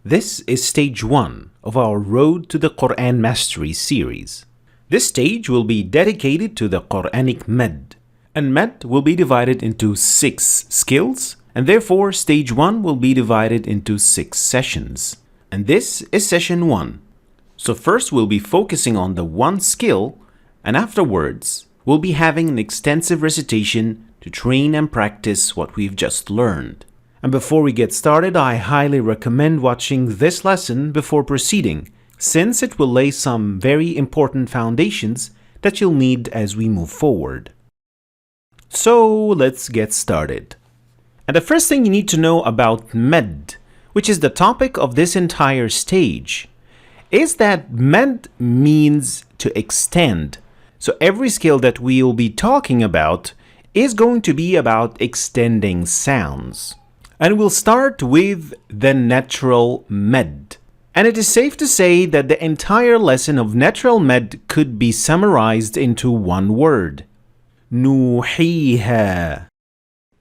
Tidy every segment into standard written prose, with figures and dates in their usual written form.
This is stage 1 of our Road to the Quran Mastery series. This stage will be dedicated to the Quranic Med, and Med will be divided into 6 skills, and therefore stage 1 will be divided into 6 sessions. And this is session 1. So first we'll be focusing on the one skill, and afterwards we'll be having an extensive recitation to train and practice what we've just learned. And before we get started, I highly recommend watching this lesson before proceeding, since it will lay some very important foundations that you'll need as we move forward. So let's get started. And the first thing you need to know about Med, which is the topic of this entire stage, is that Med means to extend. So every skill that we'll be talking about is going to be about extending sounds. And we'll start with the natural med. And it is safe to say that the entire lesson of natural med could be summarized into one word. نوحيها.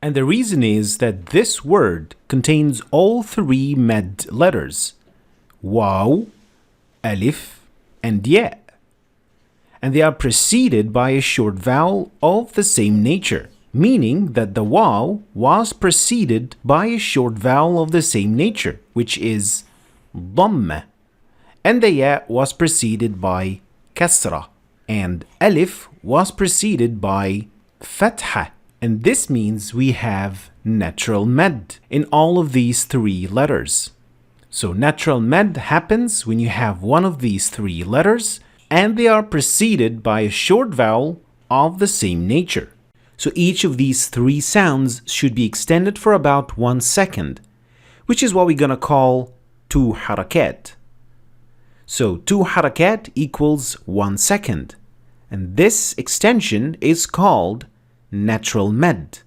And the reason is that this word contains all 3 med letters. Waw, alif, and ya. And they are preceded by a short vowel of the same nature, meaning that the waw was preceded by a short vowel of the same nature, which is dhamma, and the ya was preceded by kasra, and alif was preceded by fatha. And this means we have natural med in all of these 3 letters. So natural med happens when you have one of these 3 letters and they are preceded by a short vowel of the same nature. So each of these 3 sounds should be extended for about 1 second, which is what we're going to call 2 harakat. So 2 harakat equals 1 second. And this extension is called natural med.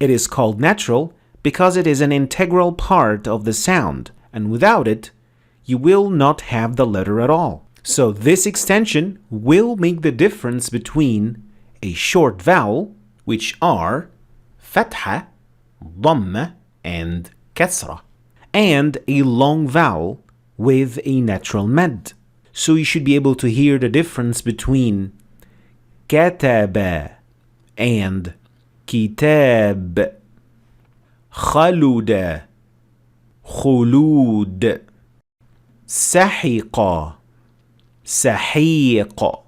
It is called natural because it is an integral part of the sound, and without it, you will not have the letter at all. So this extension will make the difference between a short vowel, which are fatha, dhamma, and kasra, and a long vowel with a natural med. So you should be able to hear the difference between kataba and kitab, khaluda, khulud, sahiqa, sahiq.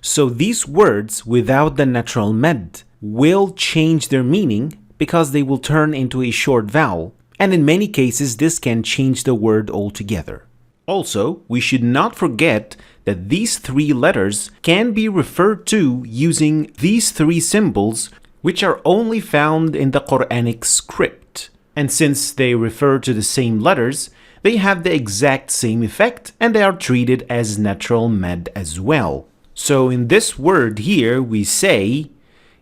So these words without the natural med will change their meaning because they will turn into a short vowel, and in many cases this can change the word altogether. Also, we should not forget that these 3 letters can be referred to using these 3 symbols, which are only found in the Quranic script. And since they refer to the same letters, they have the exact same effect and they are treated as natural med as well. So in this word here we say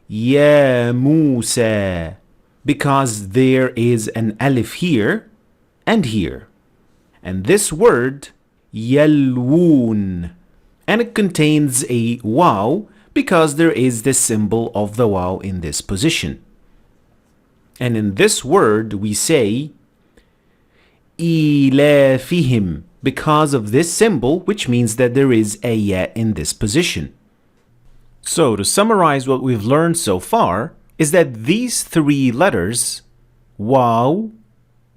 Ya Musa because there is an alif here and here. And this word yalwoon, and it contains a waw because there is the symbol of the waw in this position. And in this word we say ilafihim because of this symbol, which means that there is a ya in this position. So to summarize what we've learned so far is that these 3 letters, waw,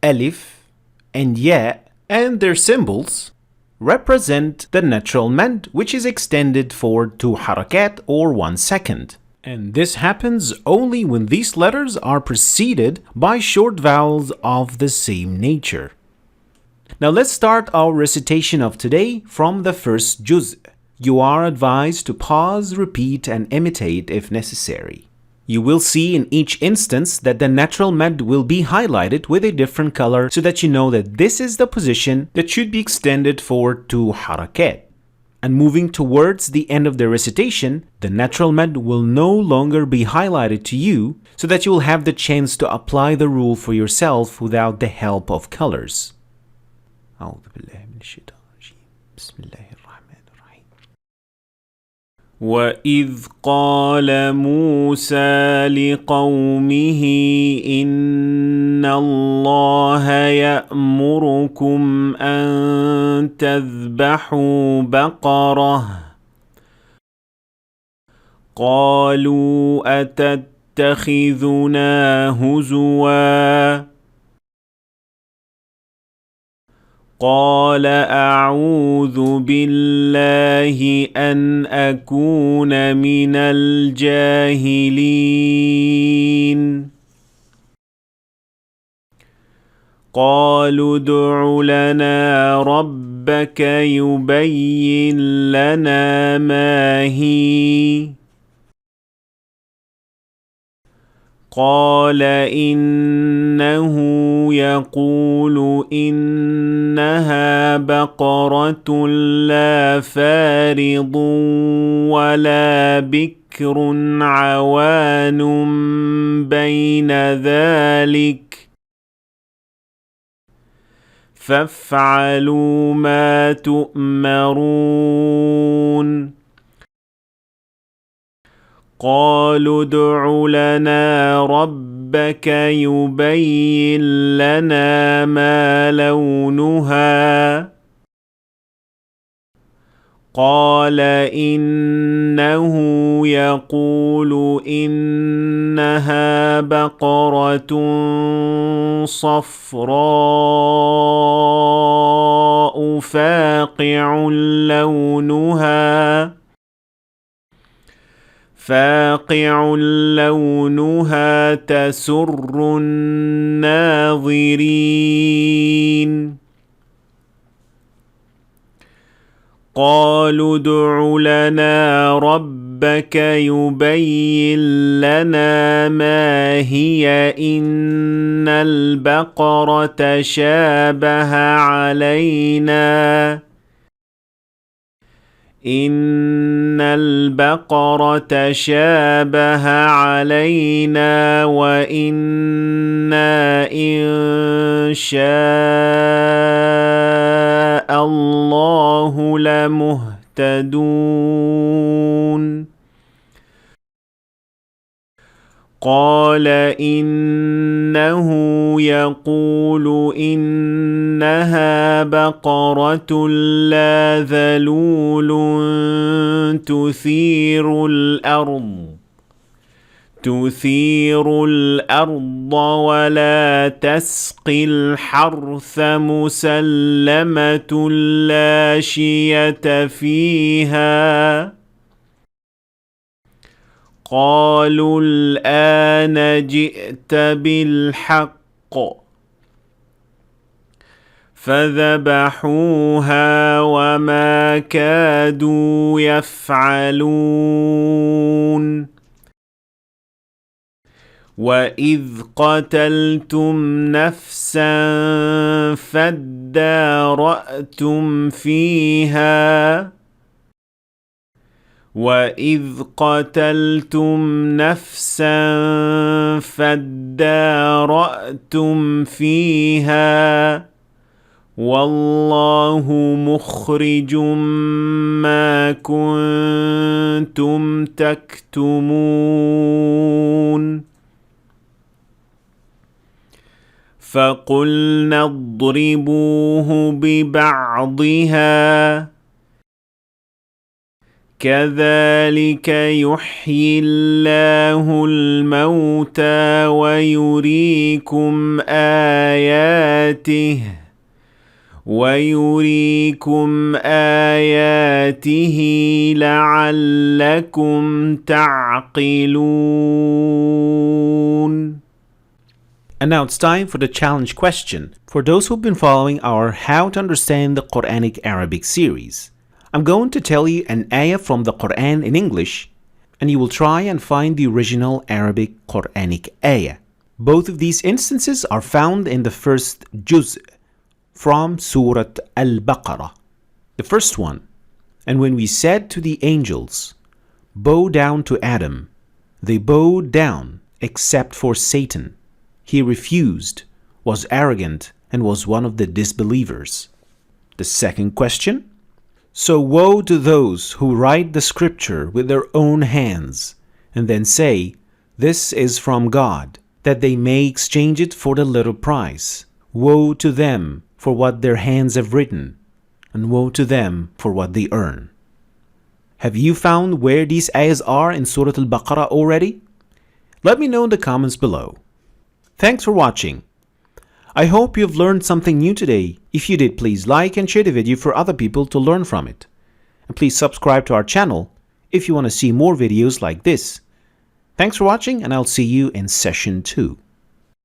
alif, and ya, and their symbols represent the natural med, which is extended for 2 harakat or 1 second. And this happens only when these letters are preceded by short vowels of the same nature. Now let's start our recitation of today from the first juz. You are advised to pause, repeat, and imitate if necessary. You will see in each instance that the natural med will be highlighted with a different color so that you know that this is the position that should be extended for 2 harakat. And moving towards the end of the recitation, the natural med will no longer be highlighted to you so that you will have the chance to apply the rule for yourself without the help of colors. وإذ قال موسى لقومه إن الله يأمركم أن تذبحوا بقرة قالوا أتتخذنا هزوا قال أعوذ بالله أن أكون من الجاهلين قالوا ادع لنا ربك يبين لنا ما هي قال إنه يقول إنها بقرة لا فارض ولا بكر عوان بين ذلك فافعلوا ما تؤمرون قالوا ادع لنا ربك يبين لنا ما لونها قال إنه يقول إنها بقرة صفراء فاقع لونها تسر الناظرين قالوا ادع لنا ربك يبين لنا ما هي إن البقرة شابه علينا وإنا إن شاء الله لمهتدون قال إنه يقول إنها بقرة لا ذلول تثير الأرض ولا تسقي الحرث مسلمة لا شية فيها قالوا الآن جئت بالحق فذبحوها وما كادوا يفعلون وإذ قتلتم نفسا فادارأتم فيها والله مخرج ما كنتم تكتمون فقلنا اضربوه ببعضها كذلك يحيي الله الموتى ويريكم آياته لعلكم تعقلون. And now it's time for the challenge question for those who've been following our How to Understand the Quranic Arabic series. I'm going to tell you an ayah from the Quran in English, and you will try and find the original Arabic Quranic ayah. Both of these instances are found in the first juz from Surah Al-Baqarah. The first one, and when we said to the angels, bow down to Adam, they bowed down except for Satan. He refused, was arrogant, and was one of the disbelievers. The second question, So woe to those who write the scripture with their own hands, and then say, "This is from God," that they may exchange it for the little price. Woe to them for what their hands have written, and woe to them for what they earn. Have you found where these ayahs are in Surah Al-Baqarah already? Let me know in the comments below. Thanks for watching. I hope you've learned something new today. If you did, please like and share the video for other people to learn from it. And please subscribe to our channel if you want to see more videos like this. Thanks for watching, and I'll see you in session 2.